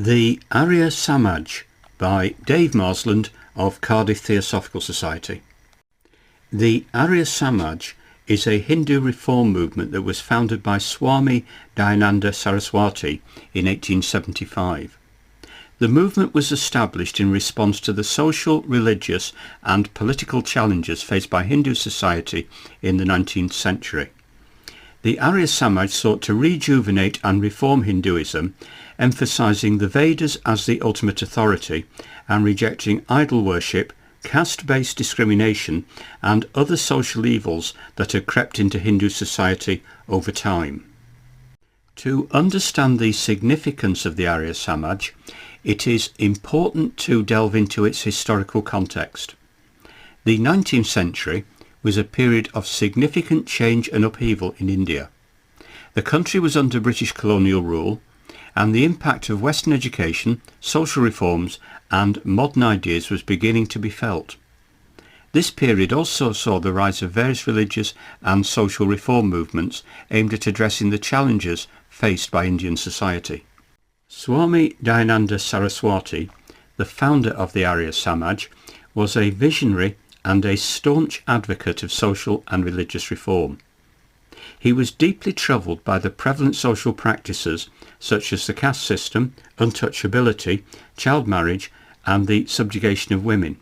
The Arya Samaj by Dave Marsland of Cardiff Theosophical Society. The Arya Samaj is a Hindu reform movement that was founded by Swami Dayananda Saraswati in 1875. The movement was established in response to the social, religious and political challenges faced by Hindu society in the 19th century. The Arya Samaj sought to rejuvenate and reform Hinduism, emphasising the Vedas as the ultimate authority and rejecting idol worship, caste-based discrimination and other social evils that had crept into Hindu society over time. To understand the significance of the Arya Samaj, it is important to delve into its historical context. The 19th century was a period of significant change and upheaval in India. The country was under British colonial rule, and the impact of Western education, social reforms and modern ideas was beginning to be felt. This period also saw the rise of various religious and social reform movements aimed at addressing the challenges faced by Indian society. Swami Dayananda Saraswati, the founder of the Arya Samaj, was a visionary and a staunch advocate of social and religious reform. He was deeply troubled by the prevalent social practices such as the caste system, untouchability, child marriage and the subjugation of women.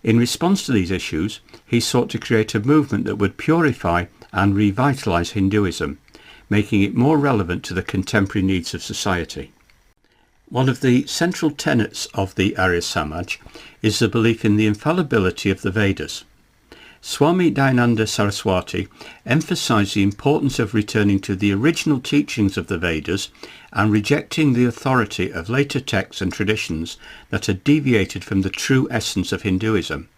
In response to these issues, he sought to create a movement that would purify and revitalise Hinduism, making it more relevant to the contemporary needs of society. One of the central tenets of the Arya Samaj is the belief in the infallibility of the Vedas. Swami Dayananda Saraswati emphasised the importance of returning to the original teachings of the Vedas and rejecting the authority of later texts and traditions that had deviated from the true essence of Hinduism.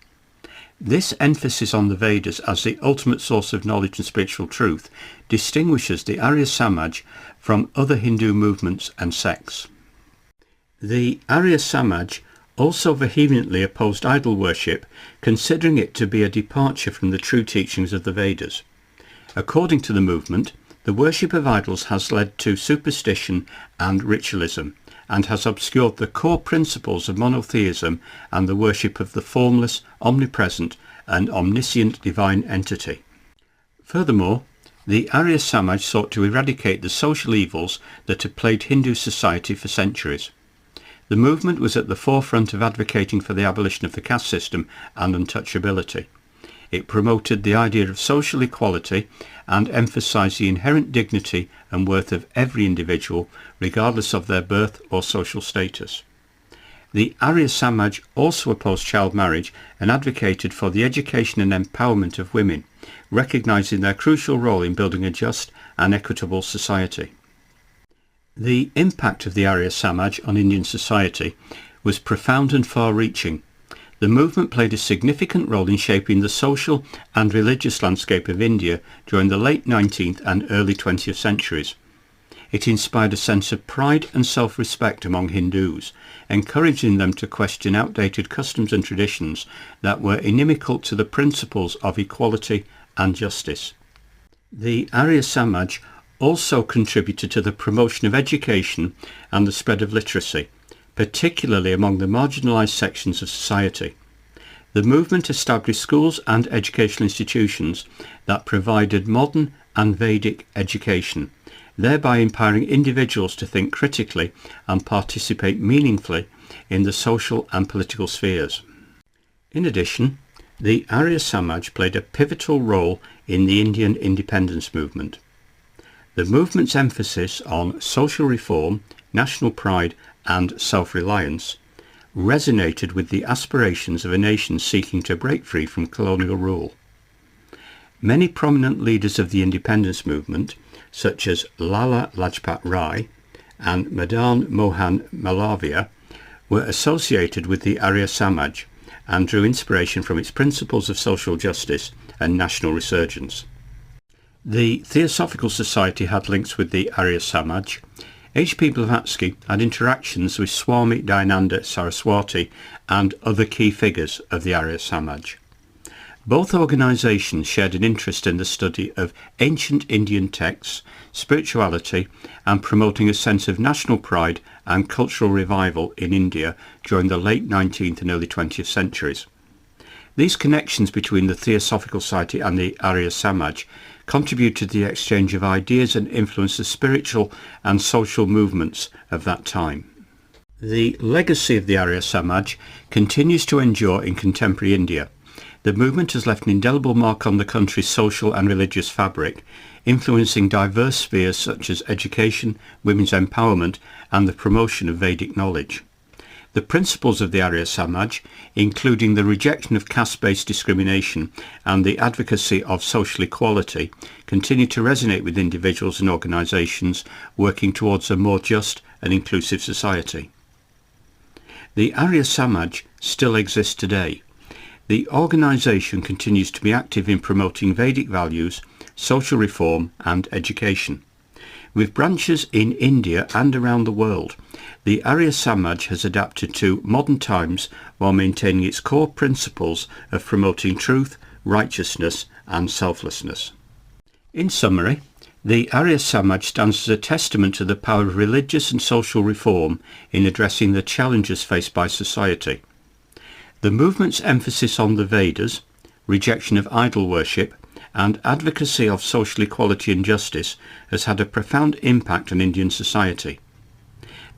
This emphasis on the Vedas as the ultimate source of knowledge and spiritual truth distinguishes the Arya Samaj from other Hindu movements and sects. The Arya Samaj also vehemently opposed idol worship, considering it to be a departure from the true teachings of the Vedas. According to the movement, the worship of idols has led to superstition and ritualism, and has obscured the core principles of monotheism and the worship of the formless, omnipresent and omniscient divine entity. Furthermore, the Arya Samaj sought to eradicate the social evils that had plagued Hindu society for centuries. The movement was at the forefront of advocating for the abolition of the caste system and untouchability. It promoted the idea of social equality and emphasised the inherent dignity and worth of every individual, regardless of their birth or social status. The Arya Samaj also opposed child marriage and advocated for the education and empowerment of women, recognising their crucial role in building a just and equitable society. The impact of the Arya Samaj on Indian society was profound and far-reaching. The movement played a significant role in shaping the social and religious landscape of India during the late 19th and early 20th centuries. It inspired a sense of pride and self-respect among Hindus, encouraging them to question outdated customs and traditions that were inimical to the principles of equality and justice. The Arya Samaj also contributed to the promotion of education and the spread of literacy, particularly among the marginalised sections of society. The movement established schools and educational institutions that provided modern and Vedic education, thereby empowering individuals to think critically and participate meaningfully in the social and political spheres. In addition, the Arya Samaj played a pivotal role in the Indian independence movement. The movement's emphasis on social reform, national pride and self-reliance resonated with the aspirations of a nation seeking to break free from colonial rule. Many prominent leaders of the independence movement, such as Lala Lajpat Rai and Madan Mohan Malaviya, were associated with the Arya Samaj and drew inspiration from its principles of social justice and national resurgence. The Theosophical Society had links with the Arya Samaj. H.P. Blavatsky had interactions with Swami Dayananda Saraswati and other key figures of the Arya Samaj. Both organisations shared an interest in the study of ancient Indian texts, spirituality, and promoting a sense of national pride and cultural revival in India during the late 19th and early 20th centuries. These connections between the Theosophical Society and the Arya Samaj contributed to the exchange of ideas and influenced the spiritual and social movements of that time. The legacy of the Arya Samaj continues to endure in contemporary India. The movement has left an indelible mark on the country's social and religious fabric, influencing diverse spheres such as education, women's empowerment, and the promotion of Vedic knowledge. The principles of the Arya Samaj, including the rejection of caste-based discrimination and the advocacy of social equality, continue to resonate with individuals and organisations working towards a more just and inclusive society. The Arya Samaj still exists today. The organisation continues to be active in promoting Vedic values, social reform and education. With branches in India and around the world, the Arya Samaj has adapted to modern times while maintaining its core principles of promoting truth, righteousness and selflessness. In summary, the Arya Samaj stands as a testament to the power of religious and social reform in addressing the challenges faced by society. The movement's emphasis on the Vedas, rejection of idol worship, and advocacy of social equality and justice has had a profound impact on Indian society.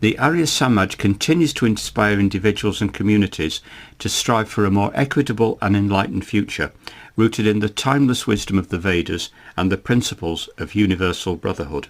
The Arya Samaj continues to inspire individuals and communities to strive for a more equitable and enlightened future, rooted in the timeless wisdom of the Vedas and the principles of universal brotherhood.